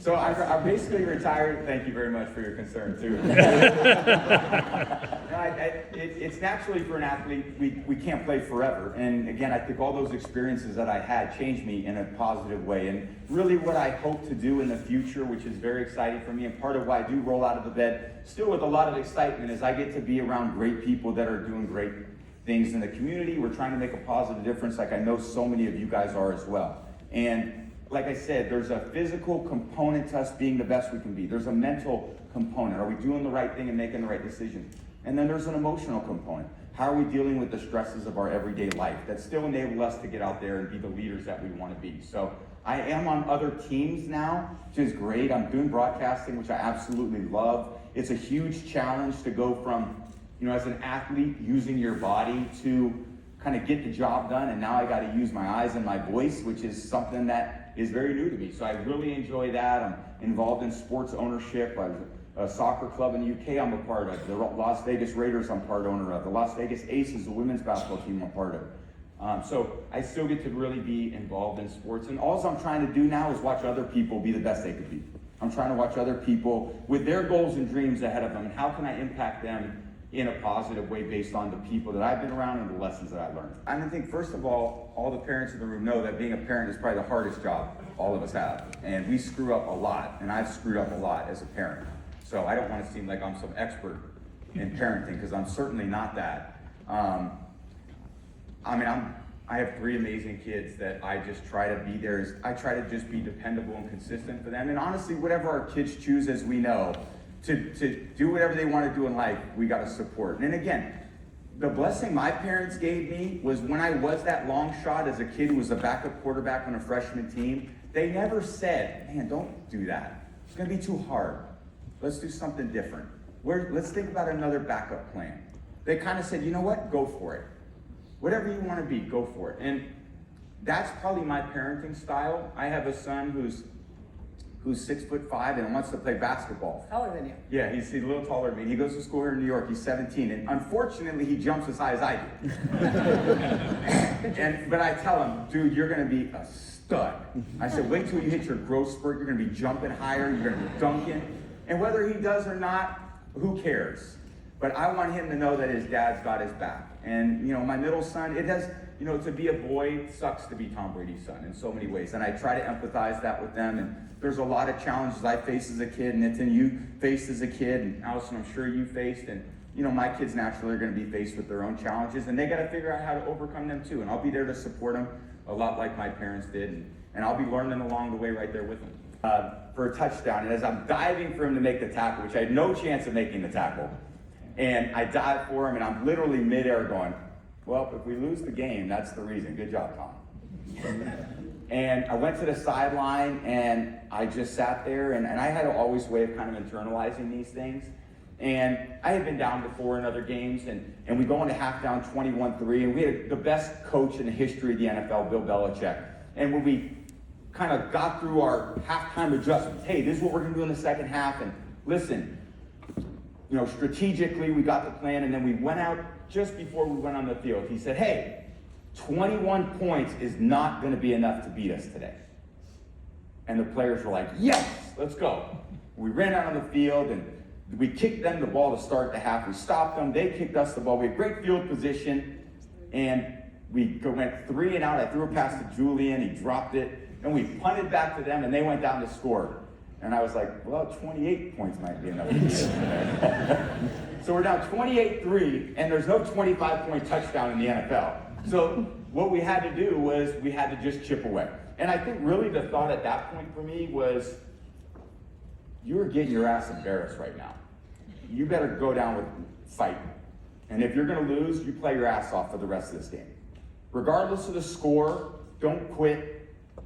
So I basically retired. Thank you very much for your concern too. It's naturally for an athlete, we can't play forever. And again, I think all those experiences that I had changed me in a positive way. And really what I hope to do in the future, which is very exciting for me, and part of why I do roll out of the bed still with a lot of excitement, is I get to be around great people that are doing great things in the community. We're trying to make a positive difference, like I know so many of you guys are as well. And like I said, there's a physical component to us being the best we can be. There's a mental component. Are we doing the right thing and making the right decision? And then there's an emotional component. How are we dealing with the stresses of our everyday life that still enable us to get out there and be the leaders that we want to be? So I am on other teams now, which is great. I'm doing broadcasting, which I absolutely love. It's a huge challenge to go from, as an athlete, using your body to kind of get the job done, and now I got to use my eyes and my voice, which is something that is very new to me. So I really enjoy that. I'm involved in sports ownership. A soccer club in the UK I'm a part of. The Las Vegas Raiders I'm part owner of. The Las Vegas Aces, the women's basketball team I'm part of. So I still get to really be involved in sports. And all I'm trying to do now is watch other people be the best they could be. I'm trying to watch other people with their goals and dreams ahead of them, and how can I impact them in a positive way based on the people that I've been around and the lessons that I learned. I think, first of all the parents in the room know that being a parent is probably the hardest job all of us have. And we screw up a lot, and I've screwed up a lot as a parent. So I don't want to seem like I'm some expert in parenting, because I'm certainly not that. I have 3 amazing kids that I just try to be there. I try to just be dependable and consistent for them. And honestly, whatever our kids choose, as we know, to do whatever they want to do in life, we got to support. And again, the blessing my parents gave me was when I was that long shot as a kid who was a backup quarterback on a freshman team, they never said, man, don't do that. It's going to be too hard. Let's do something different. Let's think about another backup plan. They kind of said, you know what? Go for it. Whatever you want to be, go for it. And that's probably my parenting style. I have a son who's 6'5" and wants to play basketball. Taller than you. Yeah, he's a little taller than me. He goes to school here in New York. He's 17, and unfortunately, he jumps as high as I do. But I tell him, dude, you're going to be a stud. I said, wait till you hit your growth spurt. You're going to be jumping higher. You're going to be dunking. And whether he does or not, who cares? But I want him to know that his dad's got his back. And my middle son, it has, to be a boy sucks to be Tom Brady's son in so many ways. And I try to empathize that with them. And there's a lot of challenges I faced as a kid, and Nitin, you faced as a kid, and Allison, I'm sure you faced. And my kids naturally are going to be faced with their own challenges, and they got to figure out how to overcome them too. And I'll be there to support them a lot like my parents did. And I'll be learning along the way right there with them. For a touchdown, and as I'm diving for him to make the tackle, which I had no chance of making the tackle, and I dive for him, and I'm literally midair going, well, if we lose the game, that's the reason. Good job, Tom. And I went to the sideline, and I just sat there, and I had always a way of kind of internalizing these things. And I had been down before in other games, and we go into half down 21-3, and we had the best coach in the history of the NFL, Bill Belichick. And when we kind of got through our halftime adjustments, hey, this is what we're going to do in the second half, and listen, strategically we got the plan, and then we went out just before we went on the field. He said, hey, 21 points is not going to be enough to beat us today. And the players were like, yes, let's go. We ran out on the field, and we kicked them the ball to start the half. We stopped them. They kicked us the ball. We had great field position, and we went 3 and out. I threw a pass to Julian. He dropped it. And we punted back to them, and they went down to score. And I was like, well, 28 points might be enough. So we're down 28-3, and there's no 25-point touchdown in the NFL. So what we had to do was we had to just chip away. And I think really the thought at that point for me was, you are getting your ass embarrassed right now. You better go down with fighting. And if you're going to lose, you play your ass off for the rest of this game. Regardless of the score, don't quit.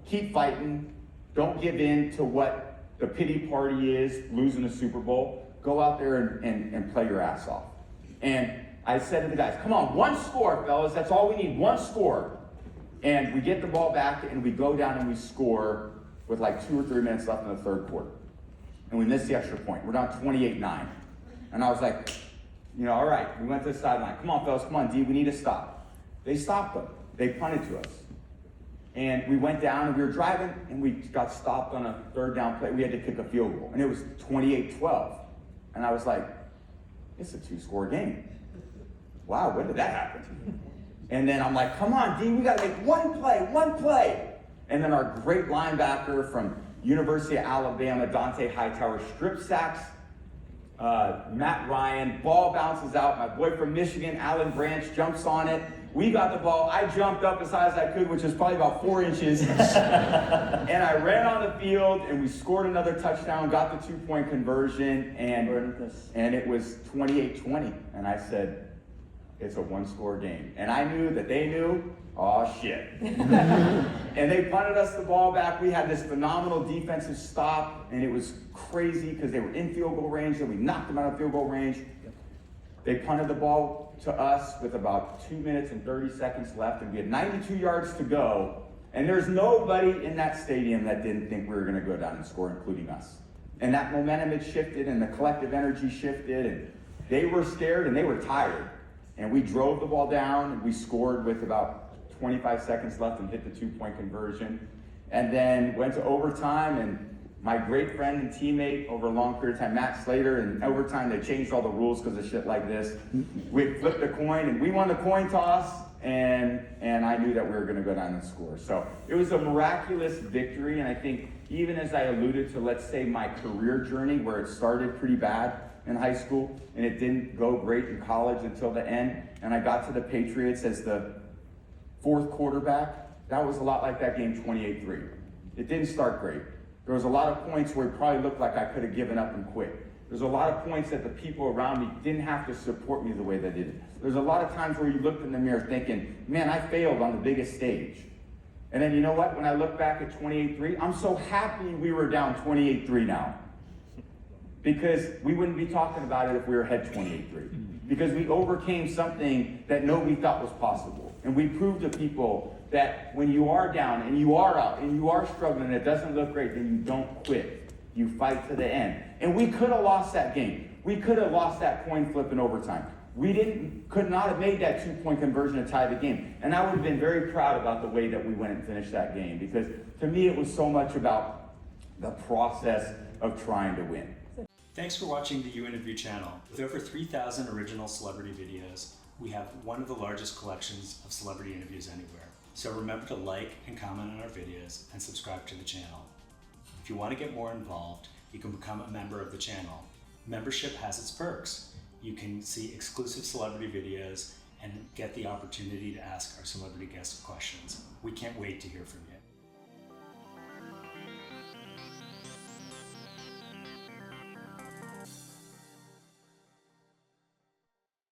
Keep fighting. Don't give in to what the pity party is, losing a Super Bowl. Go out there and play your ass off. And I said to the guys, come on, 1 score, fellas. That's all we need, 1 score. And we get the ball back, and we go down and we score with like 2 or 3 minutes left in the third quarter. And we missed the extra point. We're down 28-9. And I was like, all right. We went to the sideline. Come on, fellas. Come on, D. We need to stop. They stopped them. They punted to us. And we went down and we were driving and we got stopped on a third down play. We had to kick a field goal and it was 28-12. And I was like, it's a 2-score game. Wow, when did that happen? And then I'm like, come on, D, we gotta make one play. And then our great linebacker from University of Alabama, Dante Hightower, strip sacks Matt Ryan, ball bounces out. My boy from Michigan, Alan Branch, jumps on it. We got the ball. I jumped up as high as I could, which is probably about 4 inches. And I ran on the field, and we scored another touchdown, got the 2-point conversion, and it was 28-20. And I said, it's a 1-score game. And I knew that they knew, oh shit. And they punted us the ball back. We had this phenomenal defensive stop, and it was crazy because they were in field goal range, and we knocked them out of field goal range. They punted the ball to us with about 2 minutes and 30 seconds left, and we had 92 yards to go. And there's nobody in that stadium that didn't think we were going to go down and score, including us. And that momentum had shifted, and the collective energy shifted, and they were scared and they were tired. And we drove the ball down, and we scored with about 25 seconds left and hit the 2-point conversion. And then went to overtime, and my great friend and teammate over a long period of time, Matt Slater, and overtime they changed all the rules because of shit like this. We flipped a coin, and we won the coin toss, and I knew that we were going to go down and score. So it was a miraculous victory, and I think even as I alluded to, let's say, my career journey, where it started pretty bad in high school, and it didn't go great in college until the end, and I got to the Patriots as the 4th quarterback. That was a lot like that game, 28-3. It didn't start great. There was a lot of points where it probably looked like I could have given up and quit. There's a lot of points that the people around me didn't have to support me the way they did. There's a lot of times where you looked in the mirror thinking, man, I failed on the biggest stage. And then you know what? When I look back at 28-3, I'm so happy we were down 28-3 now. Because we wouldn't be talking about it if we were ahead 28-3. Because we overcame something that nobody thought was possible. And we proved to people that when you are down and you are out and you are struggling and it doesn't look great, then you don't quit. You fight to the end. And we could have lost that game. We could have lost that coin flip in overtime. Could not have made that 2-point conversion to tie the game. And I would have been very proud about the way that we went and finished that game, because to me it was so much about the process of trying to win. Thanks for watching the You Interview channel. With over 3,000 original celebrity videos, we have one of the largest collections of celebrity interviews anywhere. So remember to like and comment on our videos and subscribe to the channel. If you want to get more involved, you can become a member of the channel. Membership has its perks. You can see exclusive celebrity videos and get the opportunity to ask our celebrity guests questions. We can't wait to hear from you.